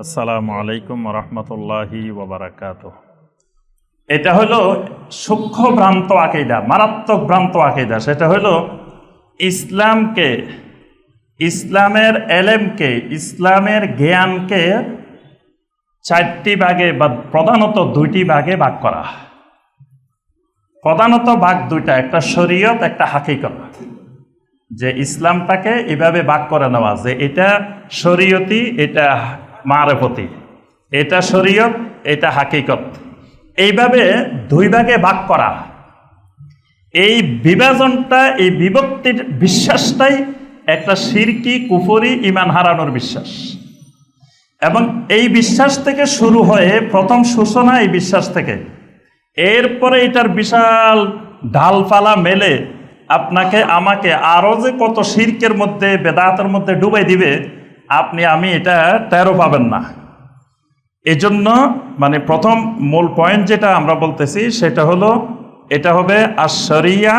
আসসালামু আলাইকুম রহমতুল্লাহি ওয়াবারাকাতুহ। এটা হলো সূক্ষ্ম ভ্রান্ত আকীদা, মারাত্মক ভ্রান্ত আকীদা। সেটা হলো ইসলামকে, ইসলামের এলেমকে, ইসলামের জ্ঞানকে চারটি ভাগে বা প্রধানত দুইটি ভাগে ভাগ করা। প্রধানত ভাগ দুইটা, একটা শরীয়ত, একটা হাকিকত। যে ইসলামটাকে এভাবে ভাগ করে নেওয়া যে এটা শরীয়তি, এটা মারেফতি, এটা শরীয়ত, এটা হাকিকত, এইভাবে দুই ভাগে ভাগ করা। এই বিভাজনটা, এই বিভক্তির বিশ্বাসটাই একটা শিরকি, কুফরি, ঈমান হারানোর বিশ্বাস। এবং এই বিশ্বাস থেকে শুরু হয়ে প্রথম সূচনা এই বিশ্বাস থেকে, এরপরে এটার বিশাল ঢালপালা মেলে আপনাকে আমাকে আরও যে কত শিরকের মধ্যে, বেদাতের মধ্যে ডুবাই দিবে, আপনি আমি এটা টেরও পাবেন না। এজন্য মানে প্রথম মূল পয়েন্ট যেটা আমরা বলতেছি সেটা হলো, এটা হবে আশ-শরিয়া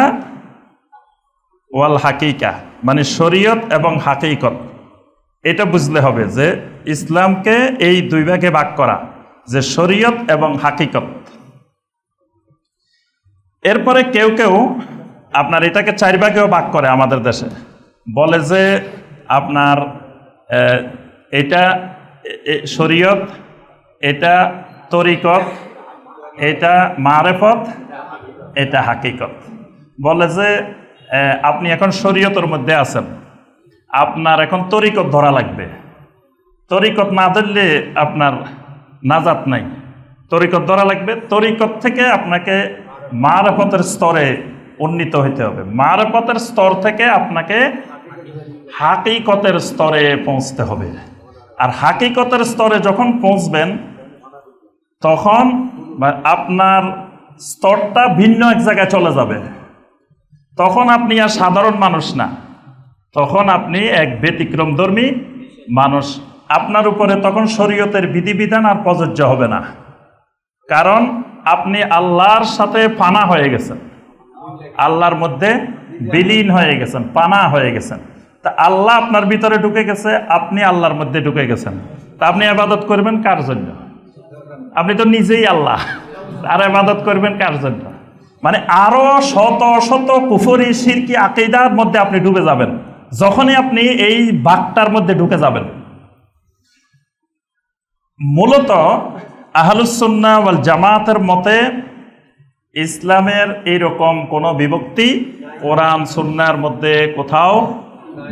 ওয়াল হাকিকা, মানে শরীয়ত এবং হাকিকত। এটা বুঝলে হবে যে ইসলামকে এই দুই ভাগে ভাগ করা, যে শরীয়ত এবং হাকিকত। এরপরে কেউ কেউ আপনার এটাকে চার ভাগেও ভাগ করে আমাদের দেশে, বলে যে আপনার এটা শরীয়ত, এটা তরিকত, এটা মারেফত, এটা হাকিকত। বলে যে আপনি এখন শরীয়তের মধ্যে আছেন, আপনার এখন তরিকত ধরা লাগবে। তরিকত না ধরলে আপনার নাজাত নাই, তরিকত ধরা লাগবে। তরিকত থেকে আপনাকে মারেফতের স্তরে উন্নীত হইতে হবে, মারেফতের স্তর থেকে আপনাকে হাকিকতের স্তরে পৌঁছতে হবে। আর হাকিকতের স্তরে যখন পৌঁছবেন তখন আপনার স্তরটা ভিন্ন এক জায়গায় চলে যাবে। তখন আপনি আর সাধারণ মানুষ না, তখন আপনি এক ব্যতিক্রমধর্মী মানুষ। আপনার উপরে তখন শরীয়তের বিধিবিধান আর প্রযোজ্য হবে না, কারণ আপনি আল্লাহর সাথে ফানা হয়ে গেছেন, আল্লাহর মধ্যে বিলীন হয়ে গেছেন, পানা হয়ে গেছেন। তা আল্লাহ আপনার ভিতরে ঢুকে গেছে, আপনি আল্লাহর মধ্যে ঢুকে গেছেন। তা আপনি ইবাদত করবেন কার জন্য? আপনি তো নিজেই আল্লাহ, আর ইবাদত করবেন কার জন্য? মানে আরো শত শত কুফরি, শিরকি আকীদার মধ্যে আপনি ডুবে যাবেন যখনই আপনি এই বাগটার মধ্যে ঢুকে যাবেন। মূলত আহলুস সুন্নাহ ওয়াল জামাতের মতে ইসলামের এইরকম কোনো বিভক্তি কোরআন সুন্নাহর মধ্যে কোথাও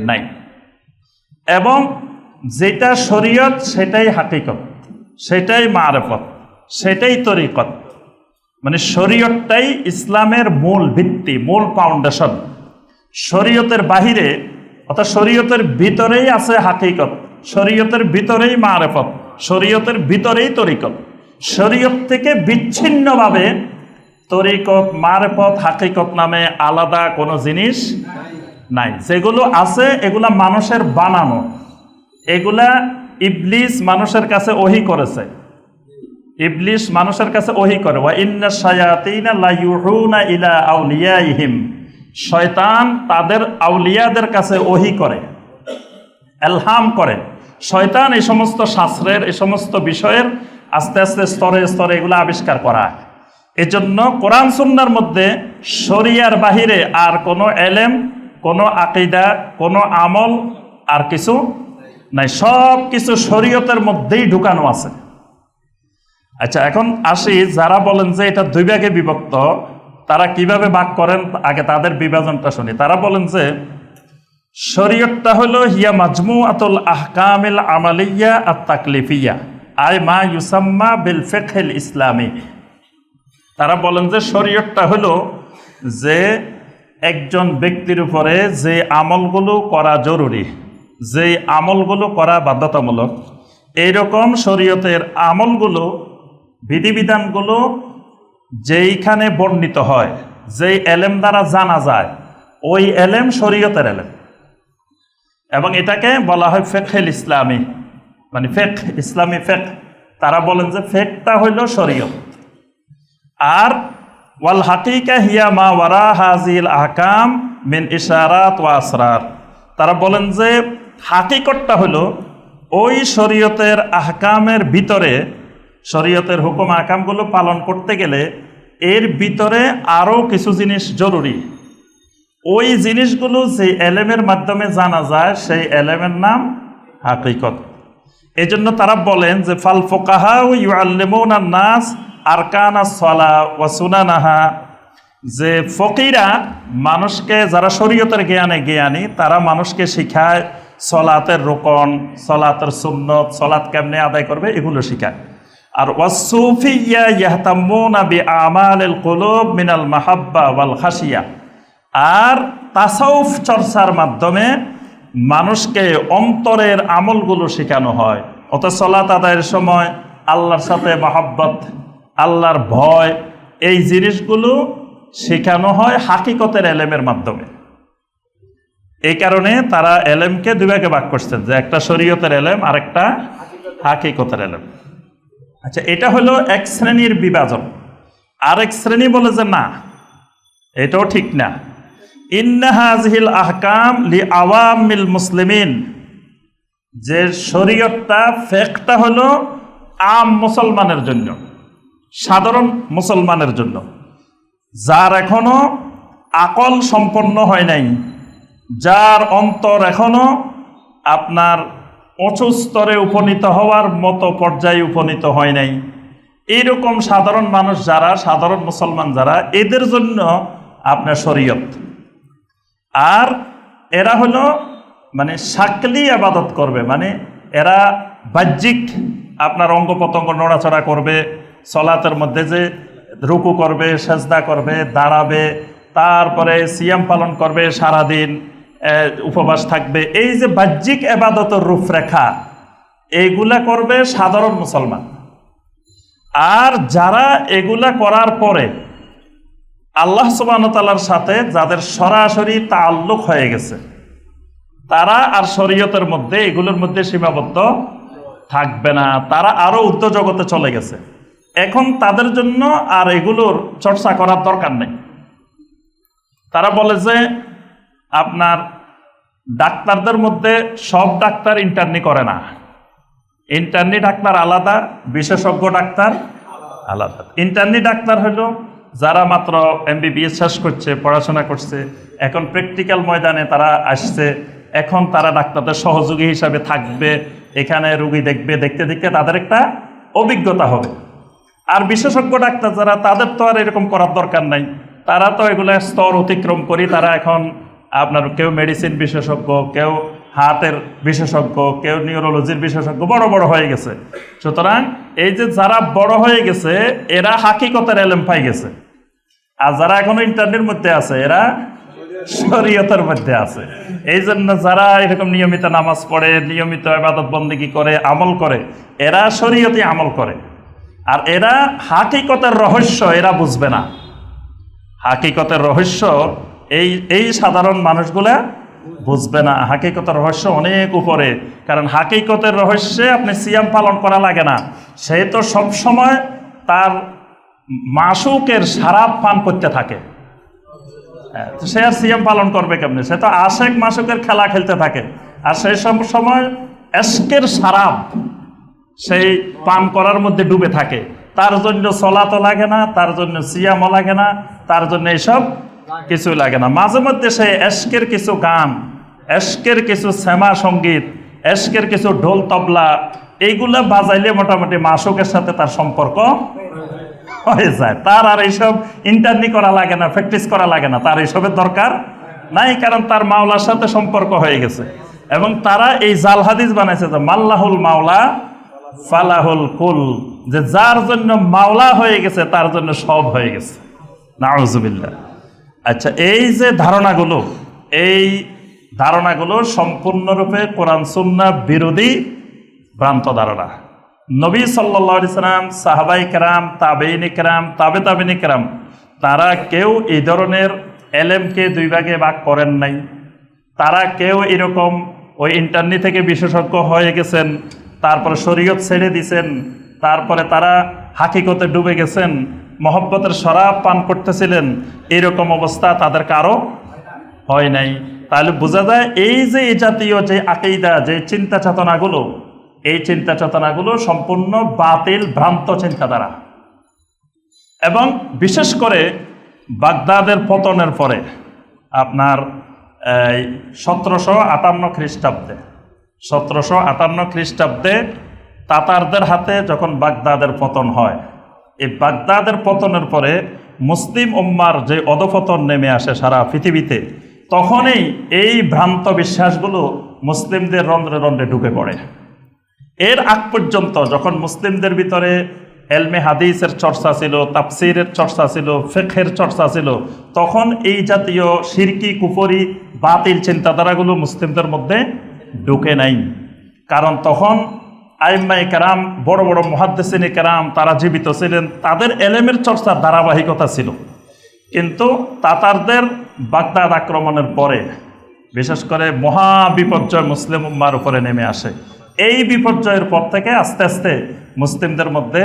নাই। এবং যেটা শরীয়ত সেটাই হাকিকত, সেটাই মারেফত, সেটাই তরিকত। মানে শরীয়তটাই ইসলামের মূল ভিত্তি, মূল ফাউন্ডেশন। শরীয়তের বাহিরে অর্থাৎ শরীয়তের ভিতরেই আছে হাকিকত, শরীয়তের ভিতরেই মারেফত, শরীয়তের ভিতরেই তরিকত। শরীয়ত থেকে বিচ্ছিন্নভাবে তরিকত, মারেফত, হাকিকত নামে আলাদা কোনো জিনিস নাই। যেগুলো আছে এগুলা মানুষের বানানো, এগুলা ইবলিস মানুষের কাছে ওহী করেছে। ইবলিস মানুষের কাছে ওহী করে, ওয়া ইন্নাশ শায়াতিনা লা ইউহুনা ইলা আউলিয়াইহিম, শয়তান তাদের আউলিয়াদের কাছে ওহী করে, ইলহাম করে। শয়তান এই সমস্ত শাস্ত্রের, এই সমস্ত বিষয়ের আস্তে আস্তে স্তরে স্তরে এগুলো আবিষ্কার করা। এজন্য কোরআন সুন্নাহর মধ্যে শরিয়ার বাহিরে আর কোনো এলেম, কোনো আকীদা, কোনো আমল আর কিছু নাই। সব কিছু শরীয়তের মধ্যেই ঢুকানো আছে। আচ্ছা, এখন আসি যারা বলেন যে এটা দুই ভাগে বিভক্ত, তারা কিভাবে ভাগ করেন আগে তাদের বিভাজনটা শুনি। তারা বলেন যে শরীয়তটা হলো হিয়া মাজমুআতুল আহকামিল আমালিয়া আত তাকলিফিয়া, আই মা ইউসাম্মা বিল ফিকহিল ইসলামী। তারা বলেন যে শরীয়তটা হলো যে একজন ব্যক্তির উপরে যে আমলগুলো করা জরুরি, যে আমলগুলো করা বাধ্যতামূলক, এইরকম শরীয়তের আমলগুলো, বিধিবিধানগুলো যেইখানে বর্ণিত হয়, যেই এলেম দ্বারা জানা যায়, ওই এলেম শরীয়তের এলেম। এবং এটাকে বলা হয় ফিকহুল ইসলামী, মানে ফিকহ, ইসলামী ফিকহ। তারা বলেন যে ফিকহটা হইল শরীয়ত। আর ওয়াল হাকিকা হিয়া মা ওয়ারা হাজিল আহকাম মিন ইশারাত ওয়া আসরার। তারা বলেন যে হাকিকতটা হলো ওই শরীয়তের আহকামের ভিতরে, শরীয়তের হুকুম আহকামগুলো পালন করতে গেলে এর ভিতরে আরও কিছু জিনিস জরুরি। ওই জিনিসগুলো যে এলেমের মাধ্যমে জানা যায় সেই এলেমের নাম হাকিকত। এই জন্য তারা বলেন যে ফাল ফুকাহা ইউআল্লিমুনা নাস আরকানাস সালাহ ওয়া সুনানাহা, যে ফকিরা মানুষকে, যারা শরীয়তের জ্ঞানী তারা মানুষকে শিখায় সলাতের রোকন, সলাতের সুন্নত, সলাত কেমনে আদায় করবে এগুলো শিখায়। আর ওয়াসুফিয়া ইয়াহতাম্মুনা বিআমালিল কুলুব মিনাল মাহাব্বা ওয়াল খাশিয়া, আর তাসাউফ চর্চার মাধ্যমে মানুষকে অন্তরের আমলগুলো শেখানো হয়। অর্থাৎ সলাত আদায়ের সময় আল্লাহর সাথে মহাব্বত, আল্লাহর ভয়, এই জিনিসগুলো শেখানো হয় হাকিকতের এলেমের মাধ্যমে। এই কারণে তারা এলেমকে দুই ভাগে ভাগ করছেন, যে একটা শরীয়তের এলেম আর একটা হাকিকতের এলেম। আচ্ছা, এটা হলো এক শ্রেণীর বিভাজন। আরেক শ্রেণী বলে যে না, এটাও ঠিক না। ইন্না হাযিহিল আহকাম লিআওয়ামিল মুসলিমিন, যে শরীয়তটা, ফিকহটা হলো আম মুসলমানের জন্য, সাধারণ মুসলমানের জন্য, যার এখনো আকল সম্পন্ন হয় নাই, যার অন্তর এখনো আপনার উঁচু স্তরে উপনীত হওয়ার মতো পর্যায়ে উপনীত হয় নাই, এইরকম সাধারণ মানুষ যারা, সাধারণ মুসলমান যারা, এদের জন্য আপনার শরীয়ত। আর এরা হলো মানে শাকলি আবাদত করবে, মানে এরা বাহ্যিক আপনার অঙ্গ প্রত্যঙ্গ নড়াচড়া করবে, সলাতের মধ্যে যে রুকু করবে, সেজদা করবে, দাঁড়াবে, তারপরে সিয়াম পালন করবে, সারাদিন উপবাস থাকবে, এই যে বাহ্যিক আবাদতের রূপরেখা, এইগুলা করবে সাধারণ মুসলমান। আর যারা এগুলা করার পরে আল্লাহ সুবহানাহু ওয়া তাআলার সাথে যাদের সরাসরি তাআল্লুক হয়ে গেছে, তারা আর শরীয়তের মধ্যে, এগুলোর মধ্যে সীমাবদ্ধ থাকবে না, তারা আরো ঊর্ধ্ব জগতে চলে গেছে। এখন তাদের জন্য আর এগুলোর চর্চা করার দরকার নেই। তারা বলে যে আপনার ডাক্তারদের মধ্যে সব ডাক্তার ইন্টার্নি করে না, ইন্টার্নি ডাক্তার আলাদা, বিশেষজ্ঞ ডাক্তার আলাদা। ইন্টার্নি ডাক্তার হলো যারা মাত্র MBBS শেষ করছে, পড়াশোনা করছে, এখন প্র্যাকটিক্যাল ময়দানে তারা আসছে, এখন তারা ডাক্তারদের সহযোগী হিসাবে থাকবে, এখানে রুগী দেখবে, দেখতে দেখতে তাদের একটা অভিজ্ঞতা হবে। আর বিশেষজ্ঞ ডাক্তার যারা, তাদের তো আর এরকম করার দরকার নাই, তারা তো এগুলো স্তর অতিক্রম করি, তারা এখন আপনার কেউ মেডিসিন বিশেষজ্ঞ, কেউ হার্টের বিশেষজ্ঞ, কেউ নিউরোলজির বিশেষজ্ঞ, বড় বড় হয়ে গেছে। সুতরাং এই যে যারা বড় হয়ে গেছে, এরা হাকিকতের এলেম পাই গেছে। আর যারা এখনো ইন্টারনেটের মধ্যে আছে, এরা শরীয়তের মধ্যে আছে। এই জন্য যারা এরকম নিয়মিত নামাজ পড়ে, নিয়মিত ইবাদত বন্দেগী করে, আমল করে, এরা শরীয়তে আমল করে। আর এরা হাকিকতের রহস্য এরা বুঝবে না। হাকিকতের রহস্য এই সাধারণ মানুষগুলা বুঝবে না। হাকিকতের রহস্য অনেক উপরে, কারণ হাকিকতের রহস্যে আপনি সিয়াম পালন করা লাগে না, সে তো সব সময় তার মাসুকের শরাব পান করতে থাকে, সে আর সিয়াম পালন করবে কেমনে? সে তো আশেক মাসুকের খেলা খেলতে থাকে, আর সেই সব সময় এশকের শরাব সেই পান করার মধ্যে ডুবে থাকে। তার জন্য সলাতও লাগে না, তার জন্য সিয়ামও লাগে না, তার জন্য এইসব কিছু লাগে না। মাঝে মধ্যে সে এশকের কিছু গান, এশকের কিছু শ্যামা সঙ্গীত, এশকের কিছু ঢোল তবলা, এইগুলা বাজাইলে মোটামুটি মাসুকের সাথে তার সম্পর্ক হয়ে যায়। তার আর এইসব ইন্টারনি করা লাগে না, প্র্যাকটিস করা লাগে না, তার এইসবের দরকার নাই, কারণ তার মাওলার সাথে সম্পর্ক হয়ে গেছে। এবং তারা এই জাল হাদিস বানাইছে যে মাল্লাহুল মাওলা ফালাহুল কুল, যে যার জন্য মাওলা হয়ে গেছে তার জন্য সব হয়ে গেছে। নাউজুবিল্লাহ। আচ্ছা, এই যে ধারণাগুলো সম্পূর্ণরূপে কোরআন সুন্নাহ বিরোধী ভ্রান্ত ধারণা। নবী সাল্লাল্লাহু আলাইহি সাল্লাম, সাহাবায়ে কেরাম, তাবেঈন কেরাম, তাবেঈন কেরাম, তারা কেউ এই ধরনের এলেমকে দুই ভাগে ভাগ করেন নাই। তারা কেউ এরকম ওই ইন্টারনি থেকে বিশেষজ্ঞ হয়ে গেছেন, তারপরে শরীয়ত ছেড়ে দিছেন, তারপরে তারা হাকিকতে ডুবে গেছেন, মহব্বতের শরাব পান করতেছিলেন, এরকম অবস্থা তাদের কারো হয় নাই। তাহলে বোঝা যায় এই যে এই জাতীয় যে আকীদা, যে চিন্তা চেতনাগুলো, এই চিন্তা চেতনাগুলো সম্পূর্ণ বাতিল ভ্রান্ত চিন্তাধারা। এবং বিশেষ করে বাগদাদের পতনের পরে আপনার 1758 খ্রিস্টাব্দে 1758 খ্রিস্টাব্দে তাতারদের হাতে যখন বাগদাদের পতন হয়, এই বাগদাদের পতনের পরে মুসলিম উম্মার যে অধঃপতন নেমে আসে সারা পৃথিবীতে, তখনই এই ভ্রান্ত বিশ্বাসগুলো মুসলিমদের রন্ধ্রে রন্ধ্রে ঢুকে পড়ে। এর আগ পর্যন্ত যখন মুসলিমদের ভিতরে এলমে হাদিসের চর্চা ছিল, তাফসিরের চর্চা ছিল, ফিকহের চর্চা ছিল, তখন এই জাতীয় শিরকি কুফরি বাতিল চিন্তাধারাগুলো মুসলিমদের মধ্যে ঢুকে নাই। কারণ তখন আইম্মায়ে কেরাম, বড় বড় মুহাদ্দিসিনে কেরাম তারা জীবিত ছিলেন, তাদের এলেমের চর্চার ধারাবাহিকতা ছিল। কিন্তু তাতারদের বাগদাদ আক্রমণের পরে বিশেষ করে মহা বিপর্যয় মুসলিম উম্মার উপরে নেমে আসে। এই বিপর্যয়ের পর থেকে আস্তে আস্তে মুসলিমদের মধ্যে,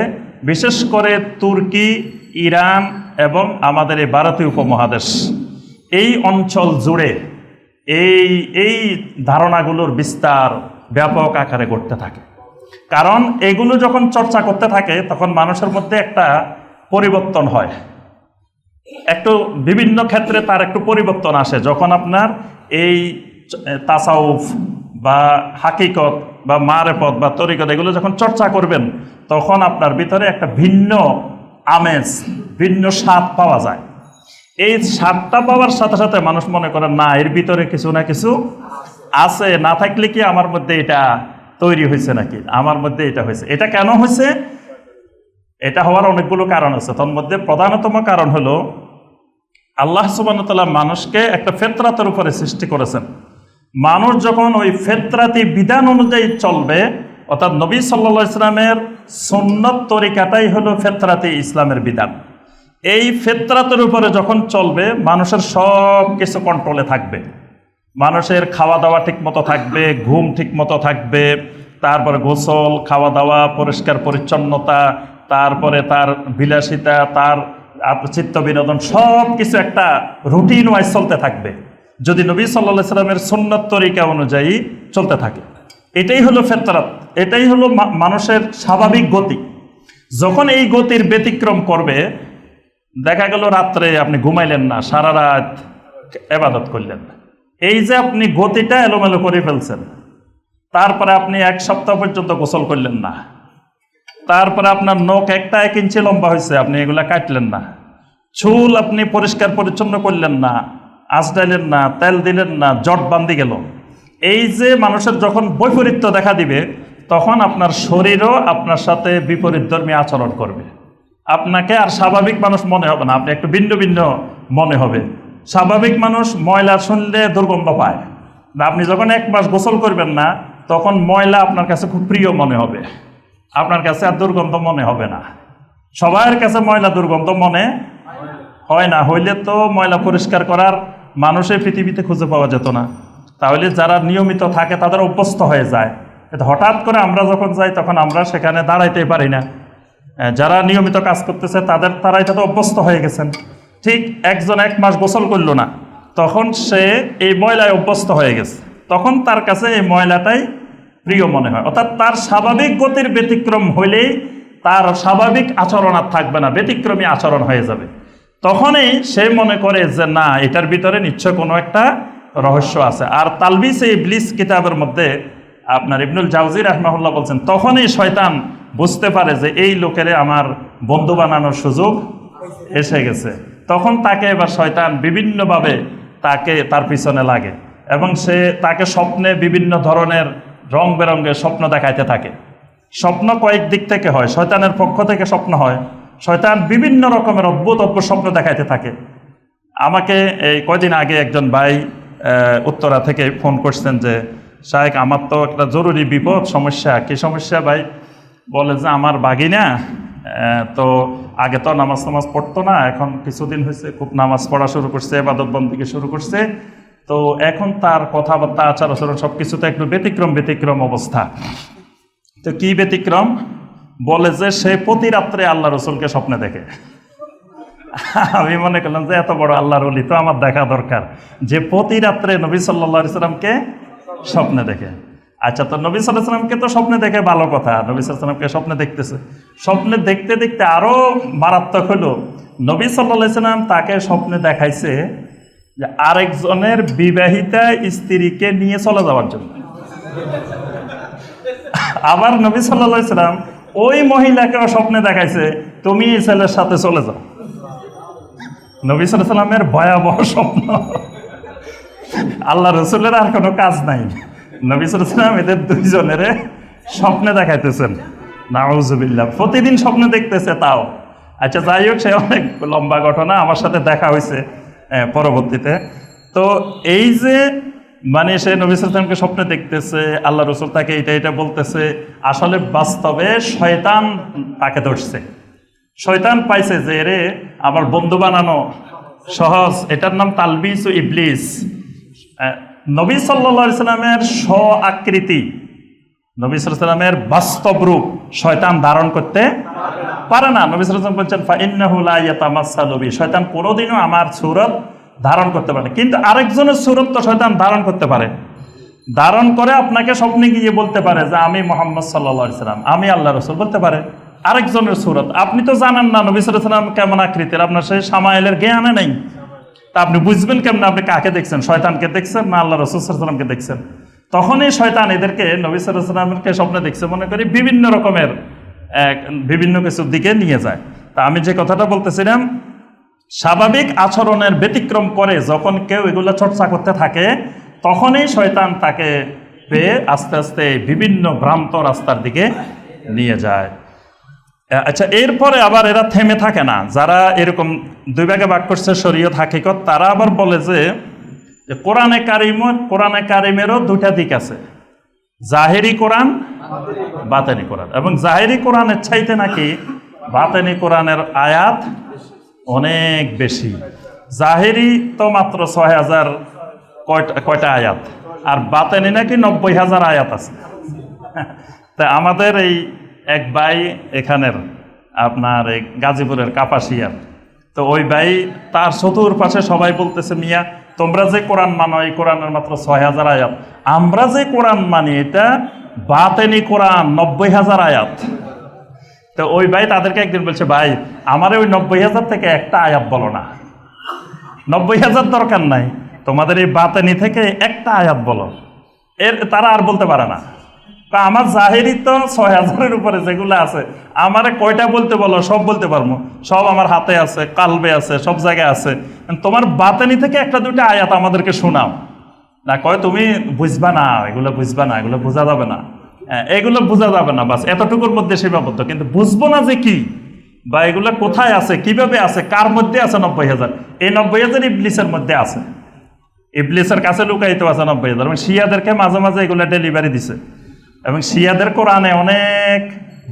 বিশেষ করে তুর্কি, ইরান এবং আমাদের এই ভারতীয় উপমহাদেশ, এই অঞ্চল জুড়ে এই ধারণাগুলোর বিস্তার ব্যাপক আকারে ঘটতে থাকে। কারণ এগুলো যখন চর্চা করতে থাকে তখন মানুষের মধ্যে একটা পরিবর্তন হয়, একটু বিভিন্ন ক্ষেত্রে তার একটু পরিবর্তন আসে। যখন আপনার এই তাসাউফ বা হাকিকত বা মারেফত বা তরিকত এগুলো যখন চর্চা করবেন, তখন আপনার ভিতরে একটা ভিন্ন আমেজ, ভিন্ন স্বাদ পাওয়া যায়। এই স্বাদটা পাওয়ার সাথে সাথে মানুষ মনে করেন না, এর ভিতরে কিছু না কিছু আছে, না থাকলে কি আমার মধ্যে এটা তৈরি হয়েছে নাকি, আমার মধ্যে এটা হয়েছে। এটা কেন হয়েছে? এটা হওয়ার অনেকগুলো কারণ আছে। তার মধ্যে প্রধানতম কারণ হলো আল্লাহ সুবহানাহু ওয়া তাআলা মানুষকে একটা ফিতরাতের উপরে সৃষ্টি করেছেন। মানুষ যখন ওই ফিতরাতি বিধান অনুযায়ী চলবে, অর্থাৎ নবী সাল্লাল্লাহু আলাইহি ওয়াসাল্লামের সুন্নত তরিকাটাই হলো ফিতরাতি ইসলামের বিধান। এই ফিতরাতের উপরে যখন চলবে, মানুষের সব কিছু কন্ট্রোলে থাকবে। মানুষের খাওয়া দাওয়া ঠিক মতো থাকবে, ঘুম ঠিক মতো থাকবে, তারপরে গোসল, খাওয়া দাওয়া, পরিষ্কার পরিচ্ছন্নতা, তারপরে তার বিলাসিতা, তার চিত্ত বিনোদন, সব কিছু একটা রুটিন ওয়াইজ চলতে থাকবে যদি নবী সাল্লাল্লাহু আলাইহি ওয়াসাল্লামের সুন্নত তরিকা অনুযায়ী চলতে থাকে। এটাই হলো ফিতরাত, এটাই হলো মানুষের স্বাভাবিক গতি। যখন এই গতির ব্যতিক্রম করবে, দেখা গেল রাত্রে আপনি ঘুমাইলেন না, সারা রাত ইবাদত করলেন, এই যে আপনি গতিটা এলোমেলো করে ফেলছেন। তারপরে আপনি 1 সপ্তাহ পর্যন্ত গোসল করলেন না, তারপরে আপনার নখ 1 ইঞ্চি লম্বা হয়েছে, আপনি এগুলা কাটলেন না, চুল আপনি পরিষ্কার পরিচ্ছন্ন করলেন না, আঁচড়াইলেন না, তেল দিলেন না, জট বান্ধি গেল। এই যে মানুষের যখন বৈপরীত্য দেখা দিবে, তখন আপনার শরীরও আপনার সাথে বিপরীতধর্মী আচরণ করবে। আপনাকে আর স্বাভাবিক মানুষ মনে হবে না, আপনি একটু ভিন্ন ভিন্ন মনে হবে। স্বাভাবিক মানুষ ময়লা শুনলে দুর্গন্ধ পায়, আপনি যখন 1 মাস গোসল করবেন না, তখন ময়লা আপনার কাছে খুব প্রিয় মনে হবে, আপনার কাছে আর দুর্গন্ধ মনে হবে না। সবার কাছে ময়লা দুর্গন্ধ মনে হয় না, হইলে তো ময়লা পরিষ্কার করার মানুষের পৃথিবীতে খুঁজে পাওয়া যেত না। তাহলে যারা নিয়মিত থাকে তাদের অভ্যস্ত হয়ে যায়। হঠাৎ করে আমরা যখন যাই তখন আমরা সেখানে দাঁড়াইতে পারি না। যারা নিয়মিত কাজ করতেছে তারা এটা তো অভ্যস্ত হয়ে গেছেন। ঠিক একজন 1 মাস গোসল করলো না, তখন সে এই ময়লায় অভ্যস্ত হয়ে গেছে, তখন তার কাছে এই ময়লাটাই প্রিয় মনে হয়। অর্থাৎ তার স্বাভাবিক গতির ব্যতিক্রম হইলেই তার স্বাভাবিক আচরণ আর থাকবে না, ব্যতিক্রমী আচরণ হয়ে যাবে। তখনই সে মনে করে যে না, এটার ভিতরে নিশ্চয় কোনো একটা রহস্য আছে। আর তালবিসে ইবলিস কিতাবের মধ্যে আপনার ইবনুল জাওজি রাহমাহুল্লাহ বলছেন, তখনই শয়তান বুঝতে পারে যে এই লোকেরে আমার বন্ধু বানানোর সুযোগ এসে গেছে। তখন তাকে এবার শয়তান বিভিন্নভাবে তার পিছনে লাগে এবং সে তাকে স্বপ্নে বিভিন্ন ধরনের রং বেরঙের স্বপ্ন দেখাইতে থাকে। স্বপ্ন কয়েক দিক থেকে হয়, শয়তানের পক্ষ থেকে স্বপ্ন হয়। শয়তান বিভিন্ন রকমের অদ্ভুত অদ্ভুত স্বপ্ন দেখাইতে থাকে। আমাকে এই কয়দিন আগে একজন ভাই উত্তরা থেকে ফোন করছেন যে শায়েখ, আমার তো একটা জরুরি বিপদ, সমস্যা। কি সমস্যা ভাই? বলে যে আমার বাগিনা তো আগে তো নামাজ পড়তো না, এখন কিছুদিন হয়েছে খুব নামাজ পড়া শুরু করছে, ইবাদত বন্দেগী শুরু করছে। তো এখন তার কথাবার্তা, আচার আচরণ সব কিছুতে একটু ব্যতিক্রম অবস্থা। তো কি ব্যতিক্রম? বলে যে সে প্রতি রাত্রে আল্লাহ রসুলকে স্বপ্নে দেখে। আমি মনে করলাম যে এত বড় আল্লাহর ওলি তো আমার দেখা দরকার, যে প্রতি রাত্রে নবী সাল্লাল্লাহু আলাইহি সাল্লামকে স্বপ্নে দেখে। আচ্ছা, তো নবী সাল্লাল্লাহু আলাইহি ওয়াসাল্লামকে তো স্বপ্নে দেখে ভালো কথা, নবী সাল্লাল্লাহু আলাইহি ওয়াসাল্লামকে স্বপ্নে দেখতেছে। স্বপ্নে দেখতে দেখতে আরো মারাত্মক হলো, নবী সাল্লাল্লাহু আলাইহি ওয়াসাল্লাম তাকে স্বপ্নে দেখাইছে যে আরেকজনের বিবাহিতা স্ত্রীকে নিয়ে চলে যাওয়ার জন্য। আবার নবী সাল্লাল্লাহু আলাইহি ওয়াসাল্লাম ওই মহিলাকেও স্বপ্নে দেখাইছে, তুমি এই ছেলের সাথে চলে যাও। নবী সাল্লাল্লাহু আলাইহি ওয়াসাল্লামের ভয়াবহ স্বপ্ন। আল্লাহ রসুলের আর কোনো কাজ নাই, নবী সাল্লাল্লাহু আলাইহি ওয়াসাল্লাম এদের দুইজনের স্বপ্নে দেখাইতেছেন। নাউজুবিল্লাহ, প্রতিদিন স্বপ্নে দেখতেছে তাও। আচ্ছা, যাই হোক, সে অনেক লম্বা ঘটনা, আমার সাথে দেখা হয়েছে পরবর্তীতে। তো এই যে মানে সে নবী সাল্লাল্লাহু আলাইহি ওয়াসাল্লামকে স্বপ্নে দেখতেছে, আল্লাহ রসুল তাকে এটা বলতেছে, আসলে বাস্তবে শয়তান তাকে ধরছে। শয়তান পাইছে যে রে আমার বন্ধু বানানো সহজ, এটার নাম তালবিস ও ইবলিস। নবী সাল্লাল্লাহু আলাইহি ওয়াসাল্লামের আকৃতি, নবী সাল্লাল্লাহু আলাইহি ওয়াসাল্লামের বাস্তব রূপ শয়তান ধারণ করতে পারে না। নবী সাল্লাল্লাহু আলাইহি ওয়াসাল্লাম বলছেন, ফাইন্নাহু লা ইয়াতামাসসালু বি, শয়তান কোনোদিনও আমার সূরত ধারণ করতে পারে না। কিন্তু আরেকজনের সূরত তো শয়তান ধারণ করতে পারে। ধারণ করে আপনাকে স্বপ্নে গিয়ে বলতে পারে যে আমি মুহাম্মদ সাল্লাল্লাহু আলাইহি ওয়াসাল্লাম, আমি আল্লাহ রাসূল বলতে পারে। আরেকজনের সূরত আপনি তো জানেন না নবী সাল্লাল্লাহু আলাইহি ওয়াসাল্লাম কেমন আকৃতির, আপনার সেই সামাইলের জ্ঞানে নেই, তা আপনি বুঝবেন কেমন আপনি কাকে দেখছেন, শয়তানকে দেখছেন না আল্লাহ রাসূল সাল্লাল্লাহু আলাইহি ওয়াসাল্লামকে দেখছেন? তখনই শয়তান এদেরকে নবী সাল্লাল্লাহু আলাইহি ওয়াসাল্লামকে স্বপ্নে দেখছে মনে করি বিভিন্ন রকমের বিভিন্ন কিছুর দিকে নিয়ে যায়। তা আমি যে কথাটা বলতেছিলাম, স্বাভাবিক আচরণের ব্যতিক্রম করে যখন কেউ এগুলো চর্চা করতে থাকে, তখনই শয়তান তাকে পেয়ে আস্তে আস্তে বিভিন্ন ভ্রান্ত রাস্তার দিকে নিয়ে যায়। আচ্ছা, এরপরে আবার এরা থেমে থাকে না, যারা এরকম দুই ভাগে ভাগ করছে শরীয়ত হাকিকত, তারা আবার বলে যে কোরআনে কারিমেরও দুটা দিক আছে, জাহেরি কোরআন, বাতেনি কোরআন। এবং জাহেরি কোরআনের চাইতে নাকি বাতেনি কোরআনের আয়াত অনেক বেশি। জাহেরি তো মাত্র ৬,০০০ কয়টা আয়াত, আর বাতেনি নাকি ৯০,০০০ আয়াত আছে। তা আমাদের এই এক ভাই এখানের আপনার এই গাজীপুরের কাপাসিয়ার, তো ওই ভাই তার চতুর্পাশে সবাই বলতেছে, মিয়া তোমরা যে কোরআন মানো এই কোরআনের মাত্র ৬,০০০ আয়াত, আমরা যে কোরআন মানি এটা বাতেনি কোরআন ৯০,০০০ আয়াত। তো ওই ভাই তাদেরকে একদিন বলছে, ভাই আমারে ওই ৯০,০০০ থেকে একটা আয়াত বলো না, ৯০,০০০ দরকার নাই, তোমাদের এই বাতেনি থেকে একটা আয়াত বলো। তারা আর বলতে পারে না। তা আমার জাহেরি তো ৬,০০০-এর উপরে যেগুলো আছে, আমারে কয়টা বলতে বলো, সব বলতে পারবো, সব আমার হাতে আছে, কালবে আছে, সব জায়গায় আছে। তোমার বাতেনি থেকে একটা দুইটা আয়াত আমাদেরকে শোনাও না। কয় তুমি বুঝবা না, এগুলো বুঝবা না, এগুলো বোঝা যাবে না, এগুলো বোঝা যাবে না, বাস এতটুকুর মধ্যে সীমাবদ্ধ। কিন্তু বুঝবো না যে কি বা এগুলো কোথায় আছে, কিভাবে আছে, কার মধ্যে আছে ৯০,০০০। এই ৯০,০০০ ইবলিসের মধ্যে আছে, ইবলিসের কাছে লুকায়িত আছে ৯০,০০০। এবং শিয়াদেরকে মাঝে মাঝে এগুলো ডেলিভারি দিছে। এবং শিয়াদের কোরআনে অনেক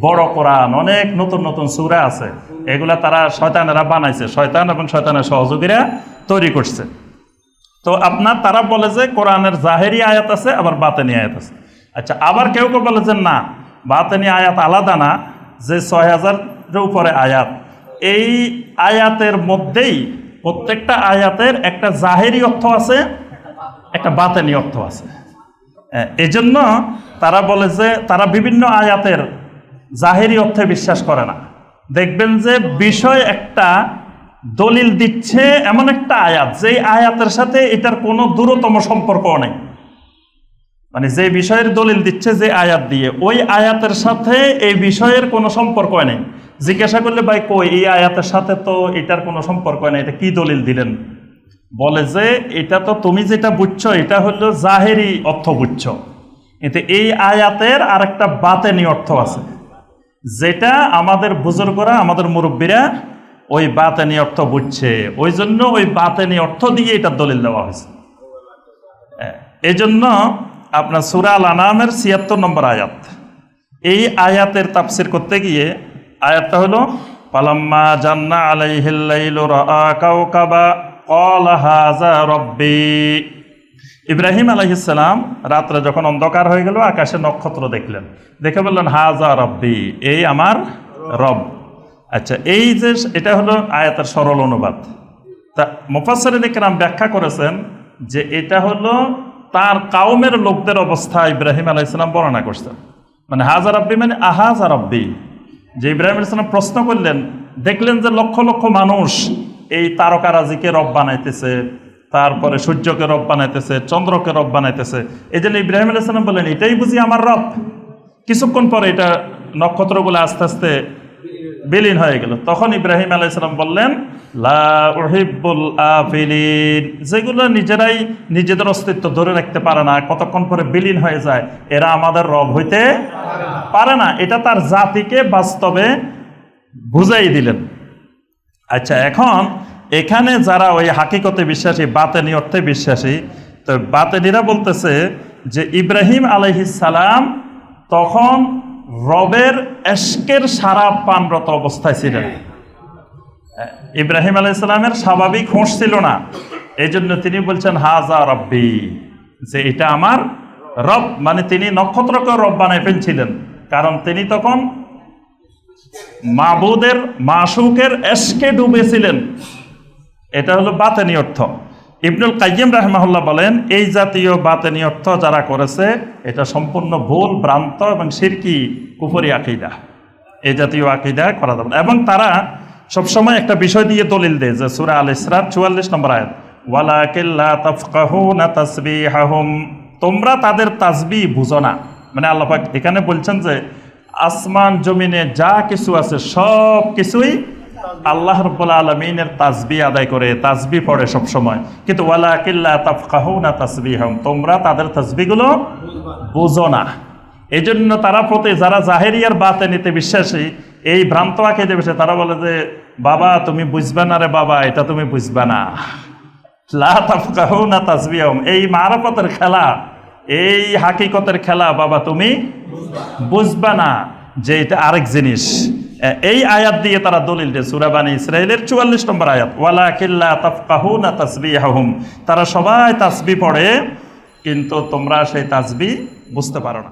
বড় কোরআন, অনেক নতুন নতুন সূরা আছে, এগুলা তারা শয়তানেরা বানাইছে, শয়তান এবং শয়তানের সহযোগীরা তৈরি করছে। তো তারা বলে যে কোরআনের জাহেরি আয়াত আছে, আবার বাতেনি আয়াত আছে। আচ্ছা, আবার কেউ কেউ বলে যে না, বাতেনি আয়াত আলাদা না, যে ৬,০০০-এর উপরে আয়াত, এই আয়াতের মধ্যেই প্রত্যেকটা আয়াতের একটা জাহেরি অর্থ আছে, একটা বাতেনি অর্থ আছে। এজন্য তারা বলে যে তারা বিভিন্ন আয়াতের জাহেরি অর্থে বিশ্বাস করে না। দেখবেন যে বিষয় একটা দলিল দিচ্ছে এমন একটা আয়াত, যেই আয়াতের সাথে এটার কোনো দূরতম সম্পর্ক নেই। মানে যে বিষয়ের দলিল দিচ্ছে যে আয়াত দিয়ে, ওই আয়াতের সাথে এই বিষয়ের কোনো সম্পর্ক নেই। জিজ্ঞাসা করলে ভাই কই এই আয়াতের সাথে তো এটার কোনো সম্পর্ক নেই, এটা কি দলিল দিলেন? বলে যে এটা তো তুমি যেটা বুঝছো এটা হলো জাহেরি অর্থ বুঝছো, কিন্তু এই আয়াতের আর একটা বাতেনি অর্থ আছে, যেটা আমাদের বুজুর্গরা, আমাদের মুরব্বীরা ওই বাতেনি অর্থ বুঝছে, ওই জন্য ওই বাতেনি অর্থ দিয়ে এটা দলিল দেওয়া হয়েছে। এই জন্য আপনার সূরা আল আনামের ৭৬ নম্বর আয়াত, এই আয়াতের তাফসির করতে গিয়ে আয়াতটা হলো ফালাম্মা জান্না আলাইহিল লাইলু রাআ কাওকাবা ক্বালা হাযা রাব্বি। ইব্রাহিম আলাইহিস সালাম রাত্রে যখন অন্ধকার হয়ে গেল, আকাশে নক্ষত্র দেখলেন, দেখে বললেন হাযা রাব্বি, এই আমার রব। আচ্ছা, এই যে এটা হলো আয়াতের সরল অনুবাদ। তা মুফাসসিরিন ইকরাম ব্যাখ্যা করেছেন যে এটা হলো তার কাউমের লোকদের অবস্থা ইব্রাহিম আলাইহিস সালাম বর্ণনা করছেন। মানে হাজা রাব্বি মানে আহাজা রাব্বি, যে ইব্রাহিম আলাইহিস সালাম প্রশ্ন করলেন, দেখলেন যে লক্ষ লক্ষ মানুষ এই তারকারাজিকে রব বানাইতেছে, তারপরে সূর্যকে রব বানাইতেছে, চন্দ্রকে রব বানাইতেছে। এই জন্য ইব্রাহিম আলাইহিস সালাম বললেন, এটাই বুঝি আমার রব? কিছুক্ষণ পরে এটা নক্ষত্রগুলো আস্তে আস্তে বিলীন হয়ে গেল। তখন ইব্রাহিম আলাইহিস সালাম বললেন, লা উহিব্বুল আফিলিন, যেগুলো নিজেরাই নিজেদের অস্তিত্ব ধরে রাখতে পারে না, কতক্ষণ পরে বিলীন হয়ে যায়, এরা আমাদের রব হইতে পারে না। এটা তার জাতিকে বাস্তবে বুঝাই দিলেন। আচ্ছা, এখন এখানে যারা ওই হাকিকতে বিশ্বাসী, বাতেনি অর্থে বিশ্বাসী, তো বাতেনিরা বলতেছে যে ইব্রাহিম আলাইহিস সালাম তখন রবের এশকের সারা পানরত অবস্থায় ছিলেন। ইব্রাহিম আলাইহিস সালামের স্বাভাবিক হোঁশ ছিল না, এই জন্য তিনি বলছেন হাজা রব্বি, যে এটা আমার রব। মানে তিনি নক্ষত্রকে রব বানায় ফেলছিলেন, কারণ তিনি তখন মাবুদের মাশুকের এশকে ডুবেছিলেন। এটা হলো বাতেনি অর্থ। ইবনুল কাইয়িম রাহিমাহুল্লাহ বলেন, এই জাতীয় বাতেনি অর্থ যারা করেছে এটা সম্পূর্ণ ভুল, ভ্রান্ত এবং শিরকি কুফরি আকীদা। এই জাতীয় আকীদা করা যাবে না। এবং তারা সবসময় একটা বিষয় দিয়ে দলিল দেয়, যে সূরা আল ইসরা 44 নম্বর আয়াত, ওয়ালাকিন লা তাফকাহুনা তাসবিহাহুম, তোমরা তাদের তাসবিহ বুঝো না। মানে আল্লাহ পাক এখানে বলছেন যে আসমান জমিনে যা কিছু আছে সব কিছুই আল্লাহ রাব্বুল আলামিনের তাসবিহ আদায় করে, তাসবিহ পড়ে সব সময়, কিন্তু ওয়ালাকিন লা তাফকাহুনা তাসবিহাহুম, তোমরা তাদের তাসবিহগুলো বুঝো না। এই জন্য তারা যারা জাহেরিয়ার বাতেনিতে বিশ্বাসী, এই ভ্রান্ত আকীদা বিষয়ে তারা বলে যে বাবা তুমি বুঝবে না রে বাবা, এটা তুমি বুঝবে না, লা তাফকাহুনা তাসবিহাহুম, এই মারাফতের খেলা, এই হাকিকতের খেলা বাবা তুমি বুঝবে না, যে এটা আরেক জিনিস। এই আয়াত দিয়ে তারা দলিল দেয়, সূরা বানী ইসরাঈলের 44 নম্বর আয়াত, ওয়ালাকিন লা তাফকাহুনা তাসবিহাহুম, তারা সবাই তাসবিহ পড়ে কিন্তু তোমরা সেই তাসবিহ বুঝতে পারো না।